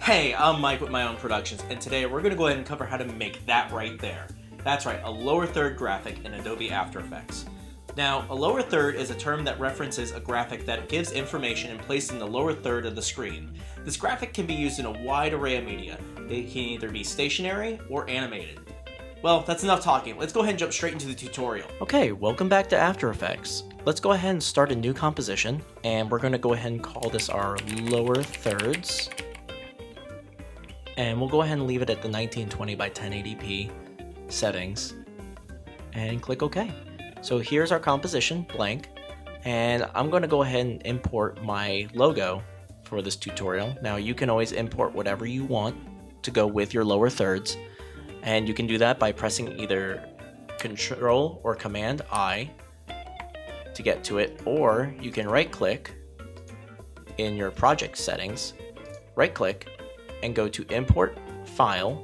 Hey, I'm Mike with My Own Productions, and today we're going to go ahead and cover how to make that right there. That's right, a lower third graphic in Adobe After Effects. Now, a lower third is a term that references a graphic that gives information and placed in the lower third of the screen. This graphic can be used in a wide array of media. It can either be stationary or animated. Well, that's enough talking. Let's go ahead and jump straight into the tutorial. Okay, welcome back to After Effects. Let's go ahead and start a new composition, and we're going to go ahead and call this our lower thirds. And we'll go ahead and leave it at the 1920 by 1080p settings and click OK. So here's our composition, blank, and I'm going to go ahead and import my logo for this tutorial. Now you can always import whatever you want to go with your lower thirds, and you can do that by pressing either Control or Command I to get to it, or you can right click in your project settings, right click and go to Import File,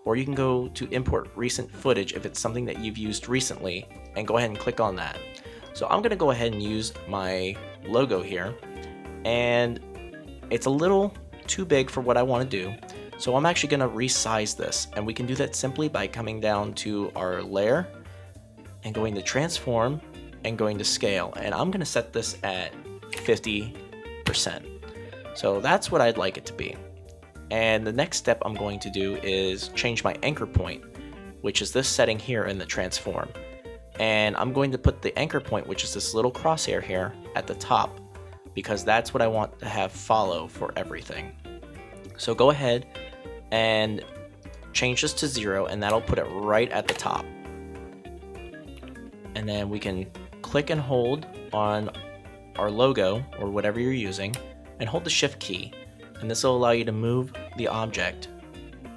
or you can go to Import Recent Footage if it's something that you've used recently, and go ahead and click on that. So I'm going to go ahead and use my logo here, and it's a little too big for what I want to do, so I'm actually going to resize this, and we can do that simply by coming down to our layer and going to Transform and going to Scale, and I'm going to set this at 50%. So that's what I'd like it to be. And the next step I'm going to do is change my anchor point, which is this setting here in the transform. And I'm going to put the anchor point, which is this little crosshair here, at the top, because that's what I want to have follow for everything. So go ahead and change this to 0, and that'll put it right at the top. And then we can click and hold on our logo or whatever you're using, and hold the Shift key. And this will allow you to move the object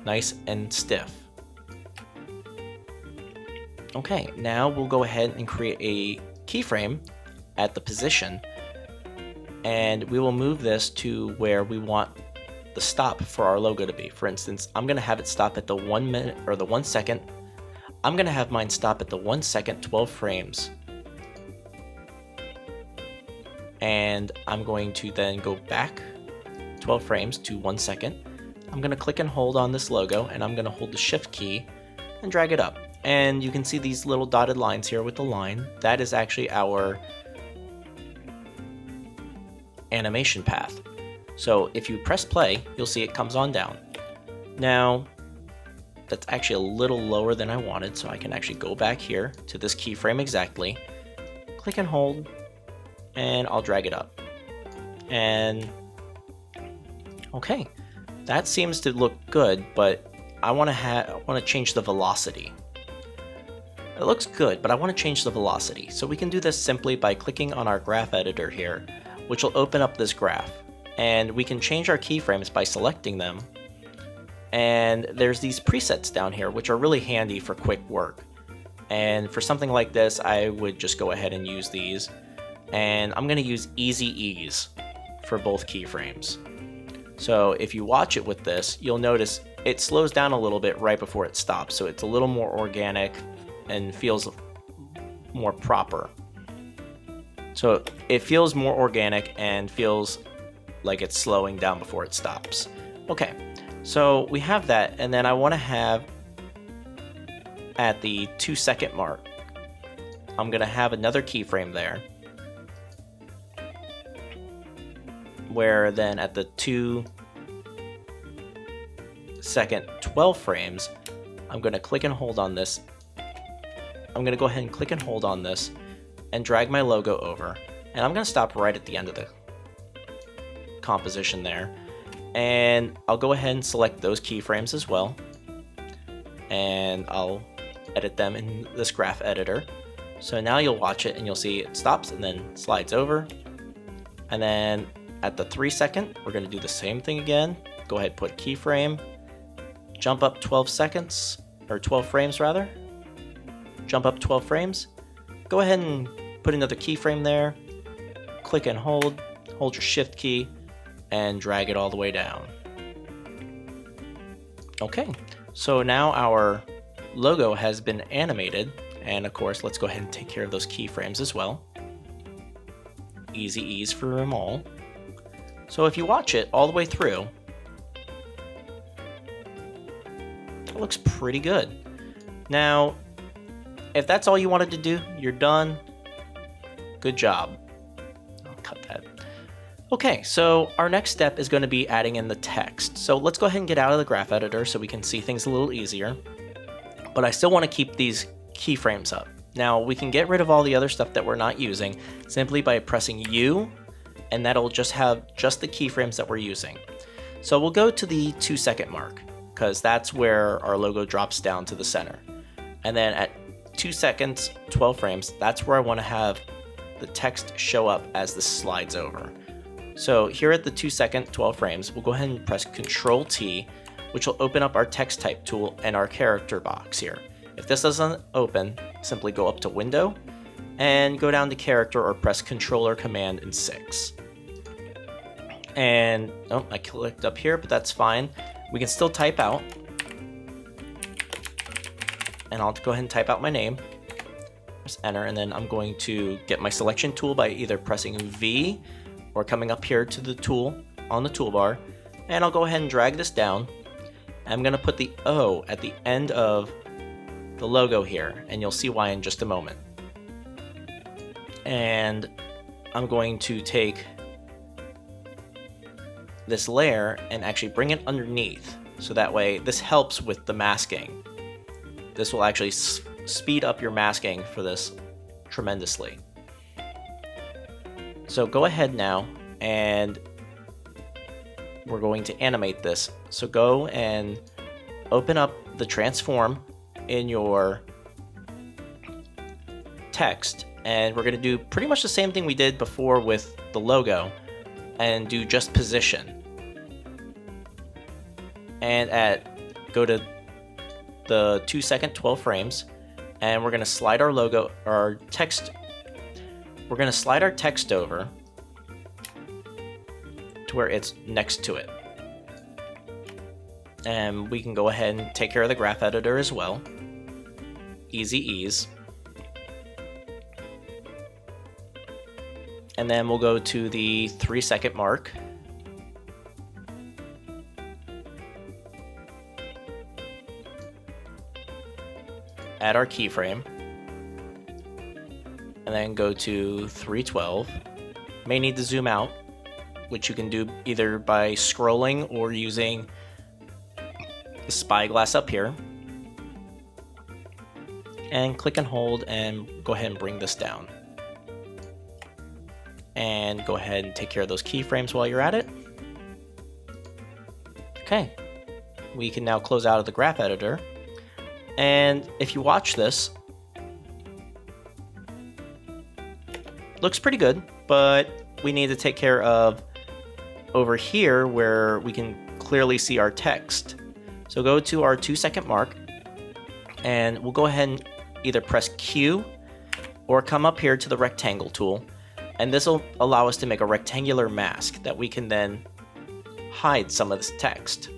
nice and stiff. Okay, now we'll go ahead and create a keyframe at the position, and we will move this to where we want the stop for our logo to be. For instance, I'm going to have it stop at the 1 minute or the 1 second. I'm going to have mine stop at the 1 second, 12 frames. And I'm going to then go back 12 frames to 1 second. I'm going to click and hold on this logo, and I'm going to hold the Shift key and drag it up. And you can see these little dotted lines here with the line. That is actually our animation path. So if you press play, you'll see it comes on down. Now, that's actually a little lower than I wanted, so I can actually go back here to this keyframe exactly, click and hold, and I'll drag it up. And okay, that seems to look good, but I want to change the velocity. It looks good, but I want to change the velocity. So we can do this simply by clicking on our graph editor here, which will open up this graph. And we can change our keyframes by selecting them. And there's these presets down here, which are really handy for quick work. And for something like this, I would just go ahead and use these. And I'm going to use Easy Ease for both keyframes. So if you watch it with this, you'll notice it slows down a little bit right before it stops. So it's a little more organic and feels more proper. So it feels more organic and feels like it's slowing down before it stops. Okay, so we have that, and then I want to have at the 2 second mark, I'm going to have another keyframe there, where then at the 2 second 12 frames, I'm going to click and hold on this. I'm going to go ahead and click and hold on this and drag my logo over, and I'm going to stop right at the end of the composition there, and I'll go ahead and select those keyframes as well, and I'll edit them in this graph editor. So now you'll watch it and you'll see it stops and then slides over, and then at the 3 second, we're going to do the same thing again. Go ahead, put keyframe, jump up 12 seconds, or 12 frames rather. Jump up 12 frames. Go ahead and put another keyframe there. Click and hold your Shift key, and drag it all the way down. Okay, so now our logo has been animated, and of course, let's go ahead and take care of those keyframes as well. Easy ease for them all. So if you watch it all the way through, That looks pretty good. Now, if that's all you wanted to do, you're done. Good job. I'll cut that. Okay, so our next step is going to be adding in the text. So let's go ahead and get out of the graph editor so we can see things a little easier. But I still want to keep these keyframes up. Now, we can get rid of all the other stuff that we're not using simply by pressing U, and that'll just have just the keyframes that we're using. So we'll go to the 2-second mark, because that's where our logo drops down to the center. And then at 2 seconds, 12 frames, that's where I want to have the text show up as this slides over. So here at the 2-second, 12 frames, we'll go ahead and press Ctrl T, which will open up our text type tool and our character box here. If this doesn't open, simply go up to Window and go down to Character or press Ctrl or Command and 6. And, oh, I clicked up here, but that's fine. We can still type out. And I'll go ahead and type out my name. Press Enter, and then I'm going to get my selection tool by either pressing V or coming up here to the tool on the toolbar. And I'll go ahead and drag this down. I'm going to put the O at the end of the logo here, and you'll see why in just a moment. And I'm going to take this layer and actually bring it underneath, so that way this helps with the masking. This will actually speed up your masking for this tremendously. So go ahead now, and we're going to animate this. So go and open up the transform in your text, and we're going to do pretty much the same thing we did before with the logo, and do just position. And go to the 2-second, 12 frames, and we're going to slide our logo, our text. We're going to slide our text over to where it's next to it. And we can go ahead and take care of the graph editor as well. Easy ease. And then we'll go to the 3-second mark. Add our keyframe. And then go to 312. May need to zoom out, which you can do either by scrolling or using the spyglass up here. And click and hold and go ahead and bring this down. And go ahead and take care of those keyframes while you're at it. Okay, we can now close out of the graph editor. And if you watch this, looks pretty good, but we need to take care of over here where we can clearly see our text. So go to our 2-second mark, and we'll go ahead and either press Q or come up here to the rectangle tool, and this will allow us to make a rectangular mask that we can then hide some of this text.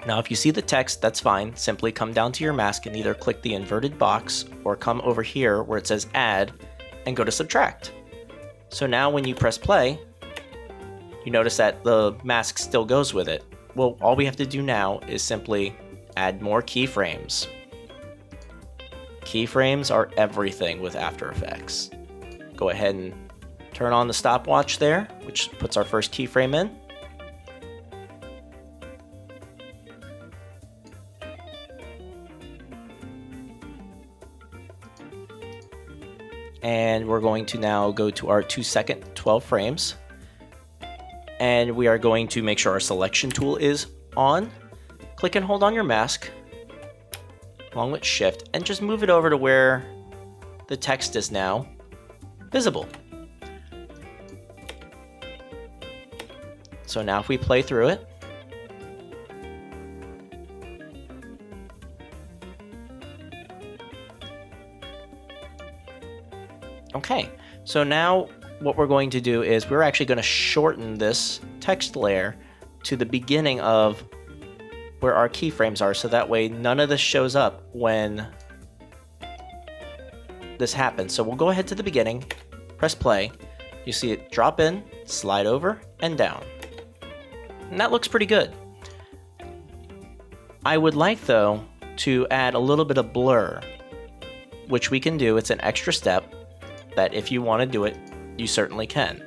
Now if you see the text, that's fine. Simply come down to your mask and either click the inverted box or come over here where it says Add and go to Subtract. So now when you press play, you notice that the mask still goes with it. Well, all we have to do now is simply add more keyframes. Keyframes are everything with After Effects. Go ahead and turn on the stopwatch there, which puts our first keyframe in. And we're going to now go to our 2-second, 12 frames. And we are going to make sure our selection tool is on. Click and hold on your mask, along with Shift, and just move it over to where the text is now visible. So now if we play through it, okay, so now what we're going to do is we're actually going to shorten this text layer to the beginning of where our keyframes are, so that way none of this shows up when this happens. So we'll go ahead to the beginning, press play, you see it drop in, slide over, and down. And that looks pretty good. I would like, though, to add a little bit of blur, which we can do. It's an extra step that if you want to do it, you certainly can.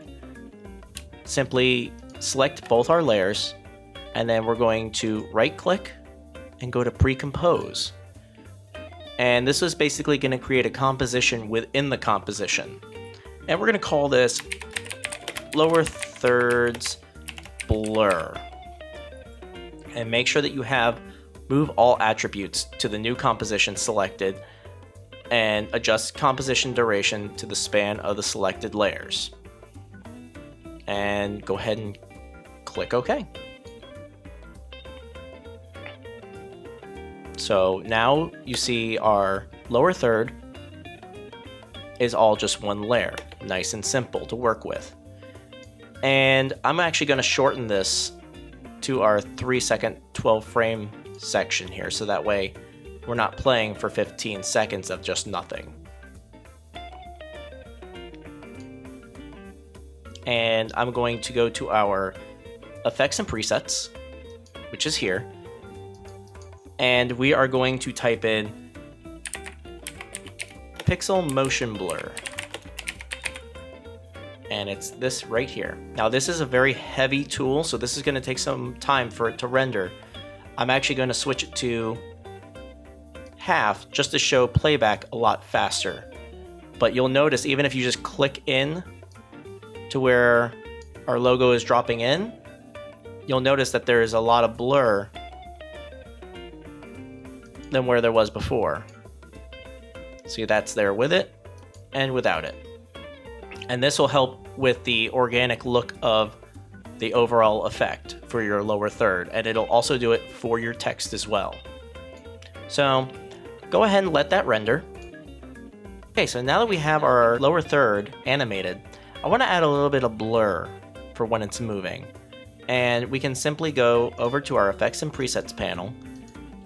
Simply select both our layers, and then we're going to right-click and go to Pre-Compose. And this is basically going to create a composition within the composition. And we're going to call this Lower Thirds Blur. And make sure that you have Move All Attributes to the new composition selected, and adjust composition duration to the span of the selected layers. And go ahead and click OK. So now you see our lower third is all just one layer, nice and simple to work with. And I'm actually going to shorten this to our 3-second 12 frame section here, so that way we're not playing for 15 seconds of just nothing. And I'm going to go to our effects and presets, which is here. And we are going to type in pixel motion blur. And it's this right here. Now this is a very heavy tool, so this is going to take some time for it to render. I'm actually going to switch it to half just to show playback a lot faster. But you'll notice even if you just click in to where our logo is dropping in, you'll notice that there is a lot of blur than where there was before. See, that's there with it and without it. And this will help with the organic look of the overall effect for your lower third, and it'll also do it for your text as well. So go ahead and let that render. Okay, so now that we have our lower third animated, I want to add a little bit of blur for when it's moving. And we can simply go over to our effects and presets panel,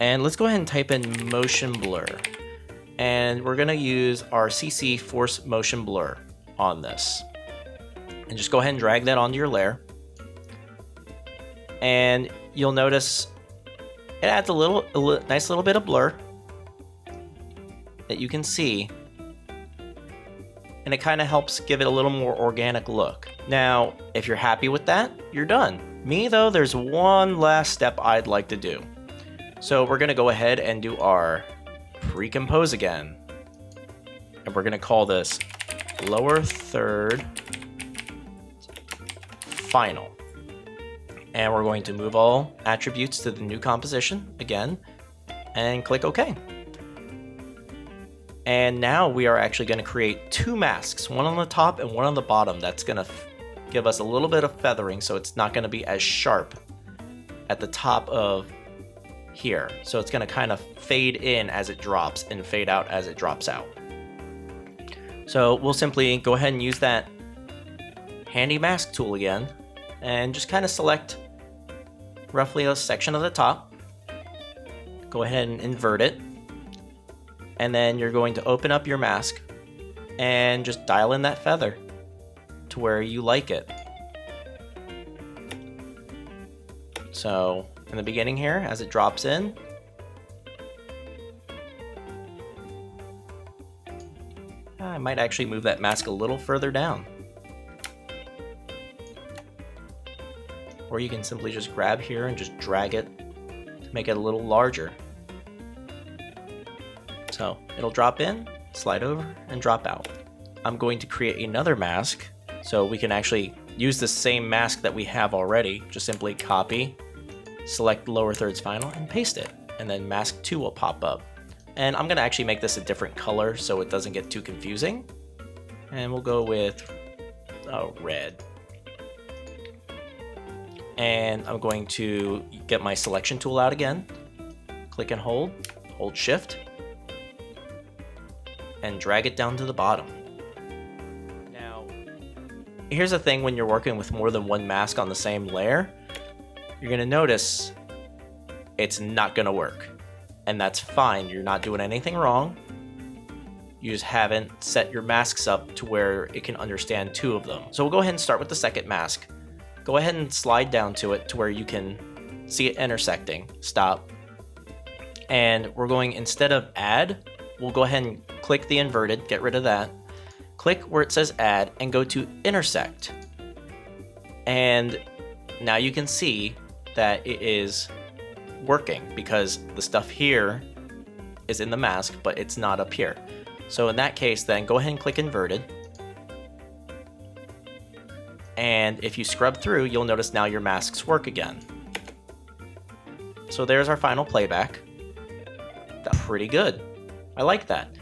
and let's go ahead and type in motion blur. And we're going to use our CC force motion blur on this. And just go ahead and drag that onto your layer. And you'll notice it adds a nice little bit of blur that you can see. And it kind of helps give it a little more organic look. Now, if you're happy with that, you're done. Me though, there's one last step I'd like to do. So we're going to go ahead and do our pre-compose again. And we're going to call this lower third final. And we're going to move all attributes to the new composition again and click OK. And now we are actually going to create two masks, one on the top and one on the bottom. That's going to give us a little bit of feathering, so it's not going to be as sharp at the top of here. So it's going to kind of fade in as it drops and fade out as it drops out. So we'll simply go ahead and use that handy mask tool again and just kind of select roughly a section of the top. Go ahead and invert it. And then you're going to open up your mask and just dial in that feather to where you like it. So in the beginning here, as it drops in, I might actually move that mask a little further down. Or you can simply just grab here and just drag it to make it a little larger. So it'll drop in, slide over, and drop out. I'm going to create another mask so we can actually use the same mask that we have already. Just simply copy, select lower thirds final, and paste it. And then mask 2 will pop up. And I'm going to actually make this a different color so it doesn't get too confusing. And we'll go with red. And I'm going to get my selection tool out again. Click and hold shift, and drag it down to the bottom. Now, here's the thing when you're working with more than one mask on the same layer, you're going to notice it's not going to work. And that's fine. You're not doing anything wrong. You just haven't set your masks up to where it can understand 2 of them. So we'll go ahead and start with the second mask. Go ahead and slide down to it to where you can see it intersecting. Stop. And we're going, instead of add, we'll go ahead and click the inverted, get rid of that. Click where it says add and go to intersect. And now you can see that it is working because the stuff here is in the mask, but it's not up here. So in that case, then go ahead and click inverted. And if you scrub through, you'll notice now your masks work again. So there's our final playback. That's pretty good. I like that.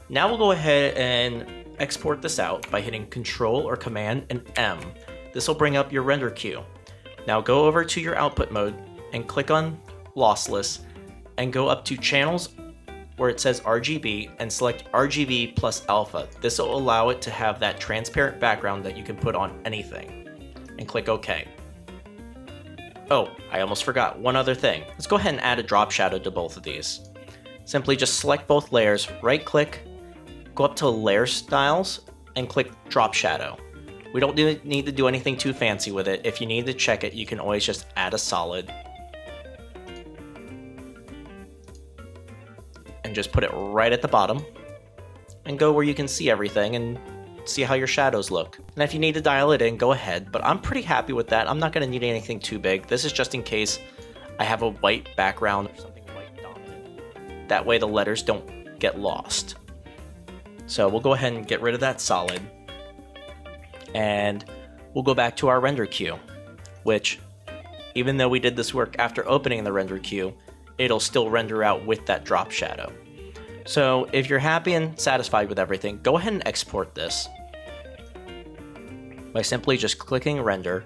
Now we'll go ahead and export this out by hitting Control or Command and M. This will bring up your render queue. Now go over to your output mode and click on lossless and go up to channels where it says RGB and select RGB plus alpha. This will allow it to have that transparent background that you can put on anything. And click OK. Oh, I almost forgot one other thing. Let's go ahead and add a drop shadow to both of these. Simply just select both layers, right click, go up to layer styles and click drop shadow. We don't need to do anything too fancy with it. If you need to check it, you can always just add a solid and just put it right at the bottom and go where you can see everything and see how your shadows look. And if you need to dial it in, go ahead, but I'm pretty happy with that. I'm not going to need anything too big. This is just in case I have a white background or something white dominant. That way the letters don't get lost. So we'll go ahead and get rid of that solid and we'll go back to our render queue, which even though we did this work after opening the render queue, it'll still render out with that drop shadow. So if you're happy and satisfied with everything, go ahead and export this by simply just clicking render.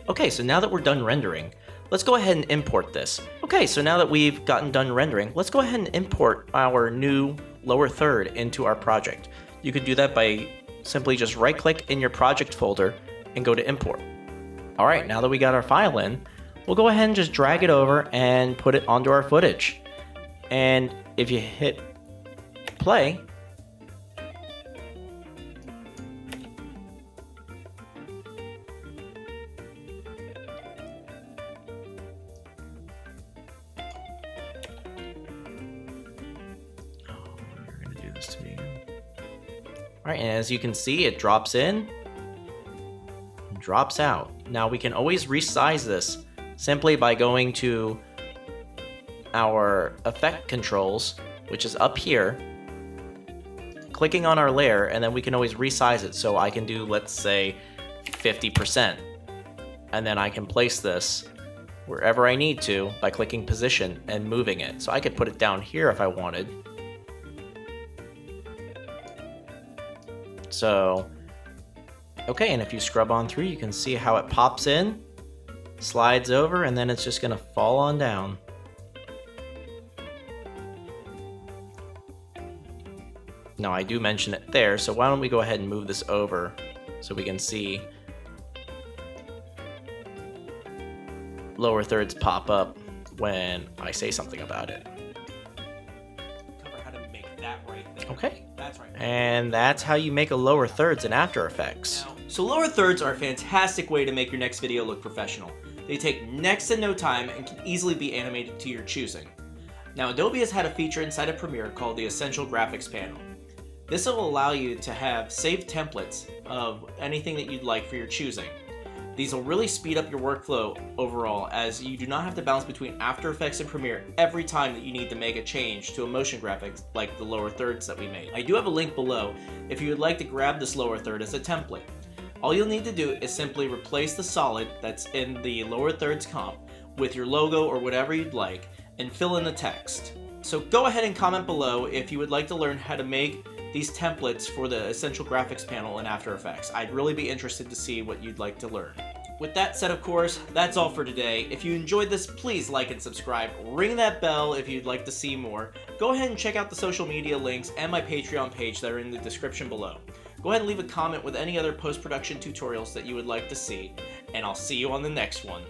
Okay, so now that we're done rendering, let's go ahead and import this. Okay, so now that we've gotten done rendering, let's go ahead and import our new lower third into our project. You can do that by simply just right click in your project folder and go to import. All right, now that we got our file in, we'll go ahead and just drag it over and put it onto our footage. And if you hit play, you're gonna do this to me again. All right, and as you can see, it drops in and drops out. Now we can always resize this simply by going to our effect controls, which is up here, clicking on our layer, and then we can always resize it. So I can do, let's say, 50%, and then I can place this wherever I need to by clicking position and moving it. So I could put it down here if I wanted. So, okay, and if you scrub on through, you can see how it pops in, slides over, and then it's just gonna fall on down. Now I do mention it there, so why don't we go ahead and move this over so we can see lower thirds pop up when I say something about it. Cover how to make that right there. Okay. That's right. And that's how you make a lower thirds in After Effects. So lower thirds are a fantastic way to make your next video look professional. They take next to no time and can easily be animated to your choosing. Now Adobe has had a feature inside of Premiere called the Essential Graphics panel. This will allow you to have saved templates of anything that you'd like for your choosing. These will really speed up your workflow overall, as you do not have to bounce between After Effects and Premiere every time that you need to make a change to a motion graphic like the lower thirds that we made. I do have a link below if you would like to grab this lower third as a template. All you'll need to do is simply replace the solid that's in the lower thirds comp with your logo or whatever you'd like and fill in the text. So go ahead and comment below if you would like to learn how to make these templates for the Essential Graphics panel in After Effects. I'd really be interested to see what you'd like to learn. With that said, of course, that's all for today. If you enjoyed this, please like and subscribe. Ring that bell if you'd like to see more. Go ahead and check out the social media links and my Patreon page that are in the description below. Go ahead and leave a comment with any other post-production tutorials that you would like to see, and I'll see you on the next one.